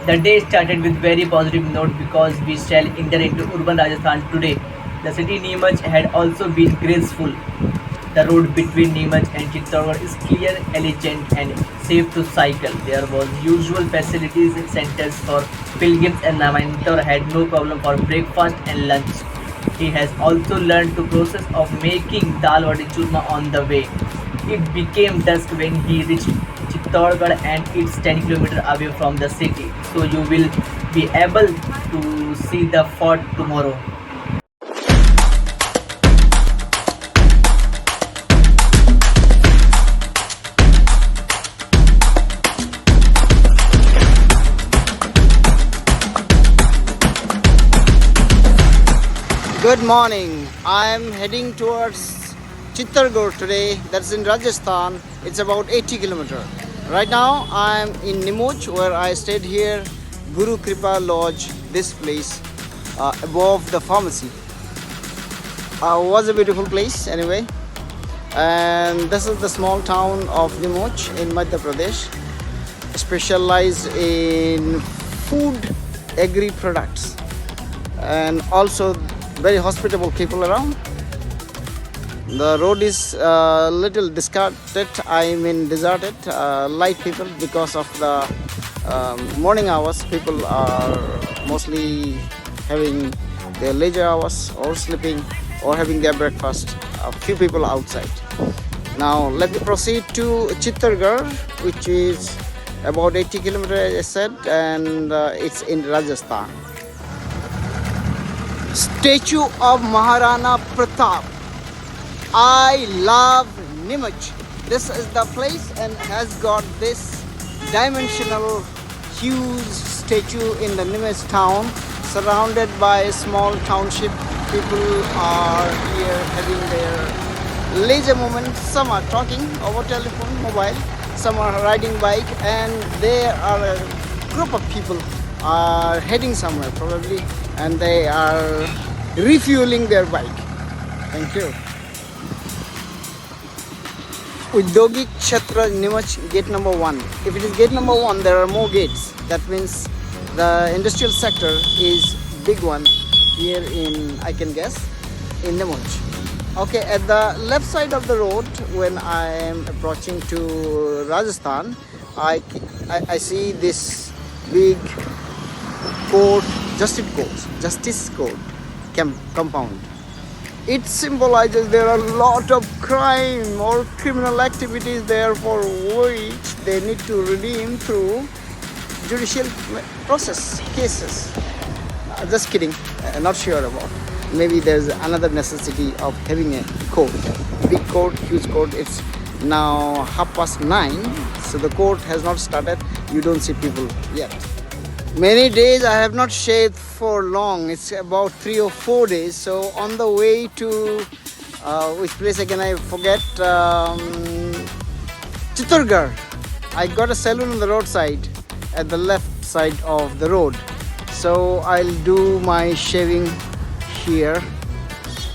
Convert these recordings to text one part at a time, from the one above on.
The day started with very positive note because we shall enter into urban Rajasthan today. The city Neemuch had also been graceful. The road between Neemuch and Chittorgarh is clear, elegant, and safe to cycle. There was usual facilities centers for pilgrims, and my mentor had no problem for breakfast and lunch. He has also learned the process of making dal wadi churma on the way. It became dusk when he reached Chittorgarh and it's 10 kilometers away from the city. So you will be able to see the fort tomorrow. Good morning. I'm heading towards Chittorgarh today. That's in Rajasthan. It's about 80 kilometers. Right now I'm in Neemuch where I stayed here, Guru Kripa Lodge, this place above the pharmacy. Was a beautiful place anyway. And this is the small town of Neemuch in Madhya Pradesh, specialized in food agri products and also very hospitable people around. The road is a little discarded, I mean deserted, light people because of the morning hours. People are mostly having their leisure hours or sleeping or having their breakfast. A few people outside. Now let me proceed to Chittorgarh, which is about 80 kilometers, as I said, and it's in Rajasthan. Statue of Maharana Pratap. I love Neemuch. This is the place and has got this dimensional huge statue in the Neemuch town, surrounded by a small township. People are here having their leisure moments. Some are talking over telephone, mobile. Some are riding bike, and there are a group of people are heading somewhere probably, and they are refueling their bike. Thank you. Udyogik Chhatra Neemuch, gate number 1. If it is gate number 1, there are more gates. That means the industrial sector is big one here in, I can guess, in Neemuch. Okay, at the left side of the road, when I am approaching to Rajasthan, I see this big court, Justice Court compound. It symbolizes there are a lot of crime or criminal activities there for which they need to redeem through judicial process cases. Just kidding, not sure about. Maybe there's another necessity of having a court, big court, huge court. It's now 9:30, so the court has not started. You don't see people yet. Many days I have not shaved for long. It's about 3 or 4 days. So on the way to which place again I forget, Chittorgarh, I got a salon on the roadside at the left side of the road. So I'll do my shaving here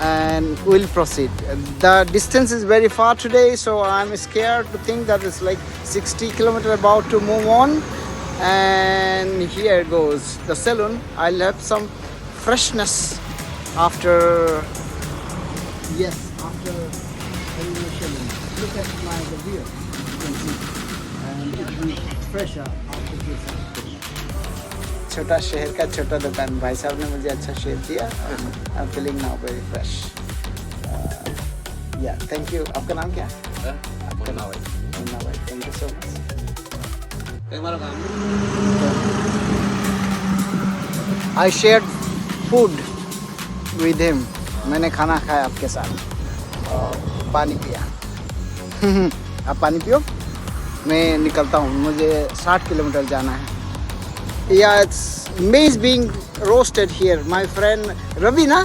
and we'll proceed. The distance is very far today, so I'm scared to think that it's like 60 kilometers about to move on. And here goes the salon. I'll have some freshness after having a salon. Look at the beard, you can see, and it will be fresher after this. छोटा शहर का छोटा दुकान, भाई साहब ने मुझे अच्छा शेप दिया. I'm feeling now very fresh. Yeah, thank you. आपका नाम क्या है? आपका नाम है. Thank you so much. I shared food with him. मैंने खाना खाया आपके साथ और पानी पिया. आप पानी पियो, मैं निकलता हूँ. मुझे 60 किलोमीटर जाना है. Yeah, it's maize being roasted here. My friend Ravi ना,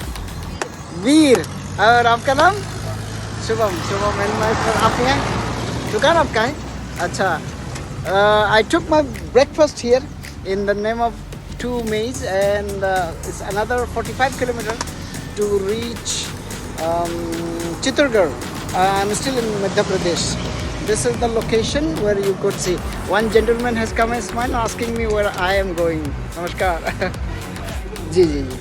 वीर. और आपका नाम? शुभम. and my friend. आप हैं? दुकान आपका है? अच्छा. I took my breakfast here in the name of 2 maize, and it's another 45 kilometers to reach Chittorgarh. I'm still in Madhya Pradesh. this is the location where you could see. One gentleman has come and smiled asking me where I am going. Namaskar. जी जी जी.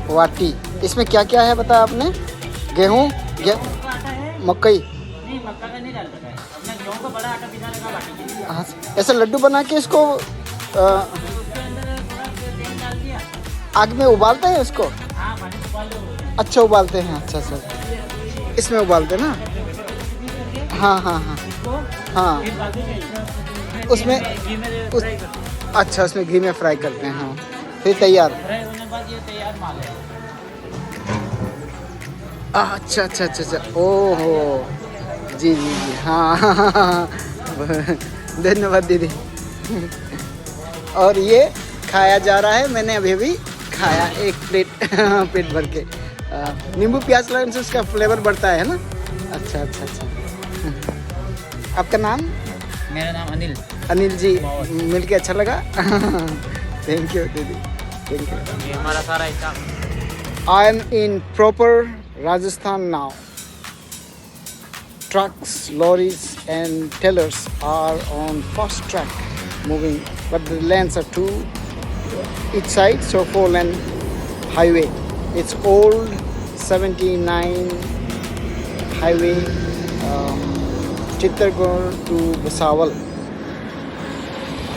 वाटी. इसमें क्या क्या है बताया आपने? गेहूँ, मकई. नहीं, मक्का का नहीं डालता है, अपना गेहूं का बड़ा आटा पिसा लगा बाटी के लिए। हाँ, ऐसे लड्डू बना के इसको उसके अंदर थोड़ा तेल डाल दिया। आग में उबालते हैं उसको. हाँ, पानी उबाल दो। अच्छा उबालते हैं. अच्छा अच्छा, इसमें उबालते हैं ना. हाँ हाँ हाँ हाँ. फिर बाकी चाहिए। उसमें घी में उस, फ्राई करते हैं। अच्छा उसमें घी में फ्राई करते हैं. हाँ, फिर तैयार. फ्राई होने के बाद ये तैयार माल है। अच्छा अच्छा अच्छा अच्छा. ओहो, जी जी जी. हाँ हाँ हाँ, हाँ. धन्यवाद दीदी. और ये खाया जा रहा है. मैंने अभी अभी खाया एक प्लेट पेट भर के. नींबू प्याज लगाने से उसका फ्लेवर बढ़ता है ना. अच्छा अच्छा अच्छा. आपका नाम? मेरा नाम अनिल। अनिल जी, मिलके अच्छा लगा. थैंक यू दीदी, थैंक यू. ये हमारा सारा हिस्सा। I am in proper Rajasthan now. Trucks, lorries and trailers are on fast track moving, but the lanes are two each side, so 4-lane highway. It's old 79 highway, Chittorgarh to Bhusawal.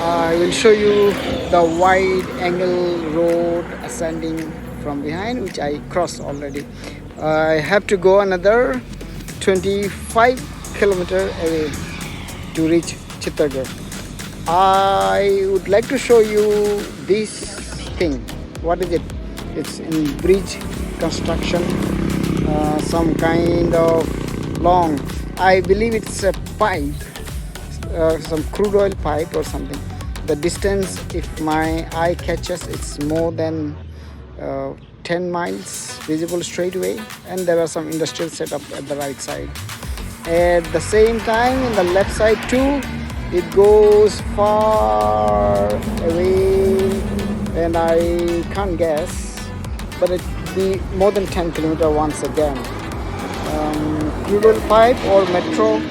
I will show you the wide angle road ascending from behind, which I crossed already. I have to go another 25 kilometer away to reach Chittorgarh. I would like to show you this thing. What is it? It's in bridge construction, some kind of long, I believe it's a pipe, some crude oil pipe or something. The distance, if my eye catches, it's more than 10 miles visible straight away, and there are some industrial setup at the right side. At the same time, in the left side too, it goes far away, and I can't guess, but it be more than 10 kilometer once again. Crude oil pipe or metro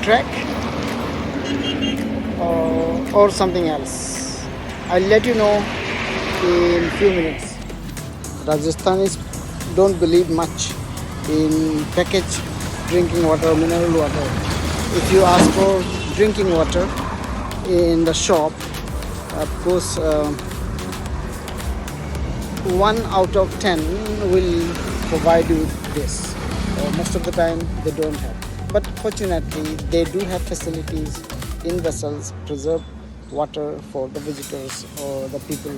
track or something else. I'll let you know in few minutes. Rajasthanis don't believe much in packaged drinking water, mineral water. If you ask for drinking water in the shop, of course 1 out of 10 will provide you this. Most of the time they don't have, but fortunately they do have facilities in vessels, preserve water for the visitors or the people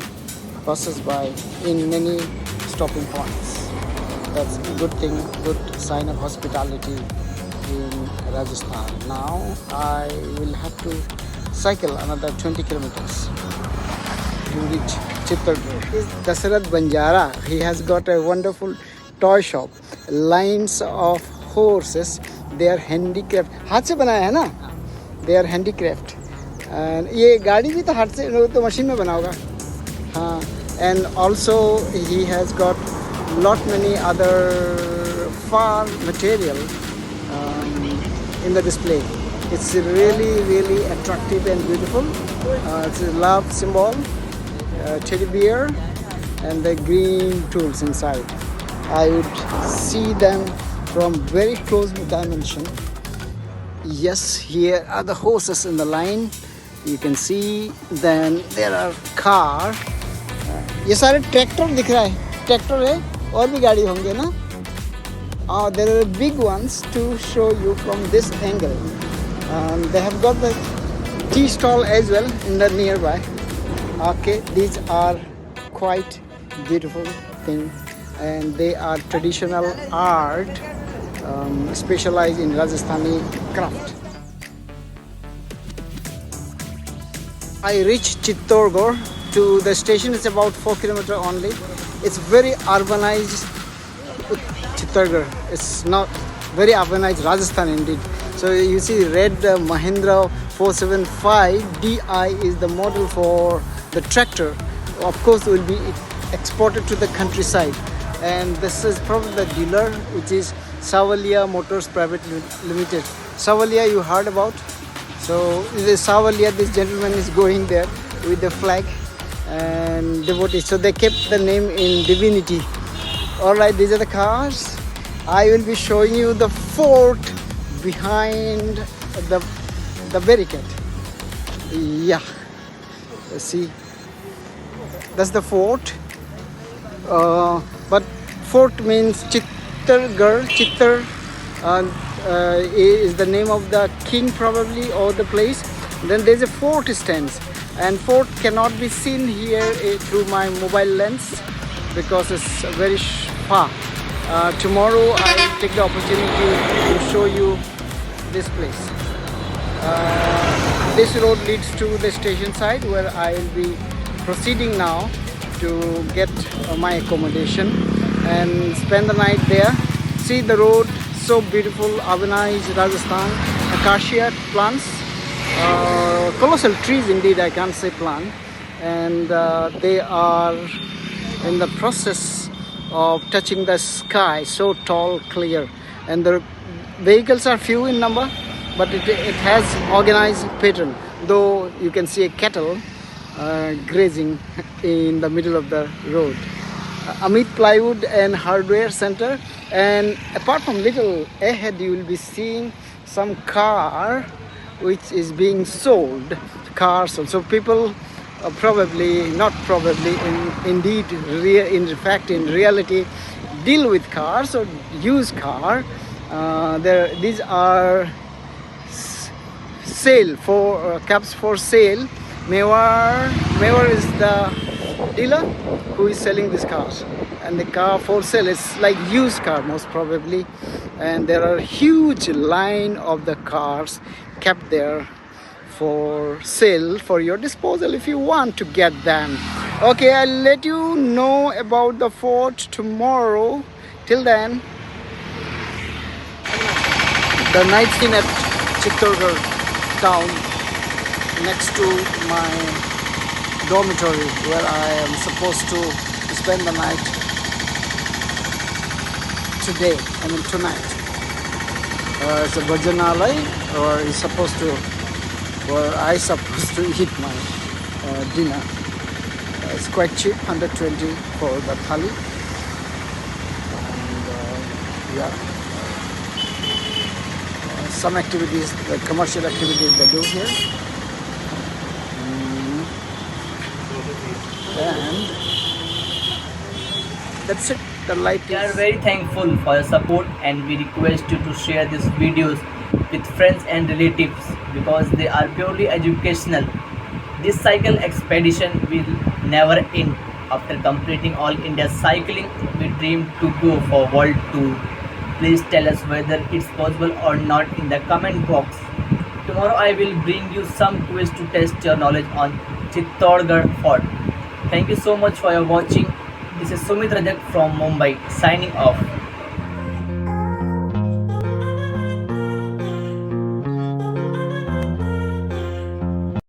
passes by in many stopping points. That's a good thing, good sign of hospitality in Rajasthan. Now I will have to cycle another 20 kilometers to reach Chittorgarh. Is Dasarath Banjara. He has got a wonderful toy shop. Lines of horses. They are handicraft. हाथ से बनाया है ना? They are handicraft. And ये गाड़ी भी तो हाथ से, तो मशीन में बना होगा. हाँ. And also he has got lot many other farm material in the display. It's really attractive and beautiful. It's a love symbol, teddy bear, and the green tools inside. I would see them from very close dimension. Yes, here are the horses in the line. You can see. Then there are car. ये सारे tractor दिख रहा है. Tractor है और भी गाड़ी होंगे ना. There are big ones to show you from this angle. They have got the tea stall as well in the nearby. Okay, these are quite beautiful things, and they are traditional art, specialized in Rajasthani craft. I reached Chittorgarh. To the station is about 4 kilometers only. It's very urbanized Chittorgarh. It's not very urbanized Rajasthan indeed. So you see red Mahindra 475 DI is the model for the tractor. Of course will be exported to the countryside. and this is probably the dealer, which is Savalia Motors Private Limited. Savalia, you heard about? So this Savalia, this gentleman is going there with the flag and devotee. So they kept the name in divinity. All right, these are the cars. I will be showing you the fort behind the barricade. Yeah, see, that's the fort. But fort means Chittorgarh. Chittor is the name of the king probably, or the place. Then there's a fort stands, and fort cannot be seen here through my mobile lens because it's very far. Tomorrow I will take the opportunity to show you this place. This road leads to the station side where I will be proceeding now to get my accommodation and spend the night there. See the road, so beautiful, urbanized Rajasthan, acacia plants, colossal trees indeed, I can't say plant, and they are in the process of touching the sky, so tall, clear, and the vehicles are few in number, but it has organized pattern, though you can see a cattle grazing in the middle of the road. Amit Plywood and Hardware Center, and apart from little ahead you will be seeing some car which is being sold, cars also. People probably, not probably, in fact in reality deal with cars or use car. These are sale for cabs for sale. Mewar is the dealer who is selling these cars, and the car for sale is like used car most probably, and there are huge line of the cars kept there for sale for your disposal if you want to get them. Okay, I'll let you know about the fort tomorrow. Till then, the night scene at Chittorgarh town, next to my dormitory where I am supposed to spend the night tonight. It's a Bhajanalay, or is supposed to, or I supposed to eat my dinner. It's quite cheap, 120 for the thali. And yeah, some activities, the commercial activities they do here. And that's it. The light We are is... very thankful for your support, and we request you to share these videos with friends and relatives because they are purely educational. This cycle expedition will never end. After completing all India cycling, we dream to go for world tour. Please tell us whether it's possible or not in the comment box. Tomorrow I will bring you some quiz to test your knowledge on Chittorgarh Fort. Thank you so much for your watching. This is Sumit Rajak from Mumbai signing off.